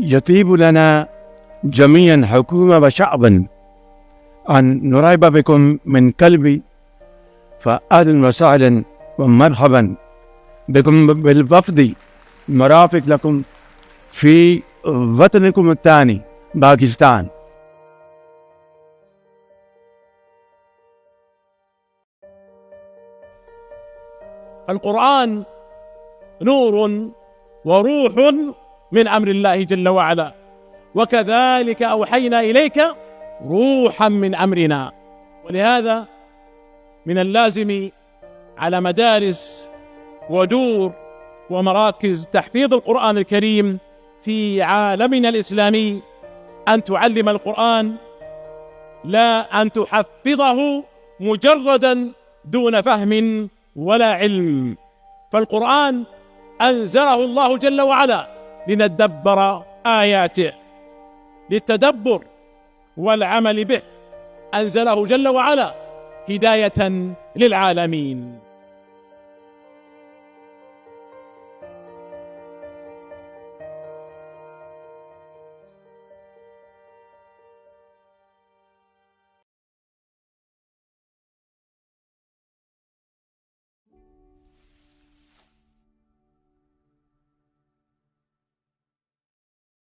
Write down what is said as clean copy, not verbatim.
يطيب لنا جميعا حكومة وشعبا أن نرحب بكم من قلبي، فأهلا وسهلا ومرحبا بكم بالوفد المرافق لكم في وطنكم الثاني باكستان. القرآن نور وروح من أمر الله جل وعلا، وكذلك أوحينا إليك روحا من أمرنا. ولهذا من اللازم على مدارس ودور ومراكز تحفيظ القرآن الكريم في عالمنا الإسلامي أن تعلم القرآن، لا أن تحفظه مجردا دون فهم ولا علم. فالقرآن أنزله الله جل وعلا لندبر آياته، للتدبر والعمل به، أنزله جل وعلا هداية للعالمين.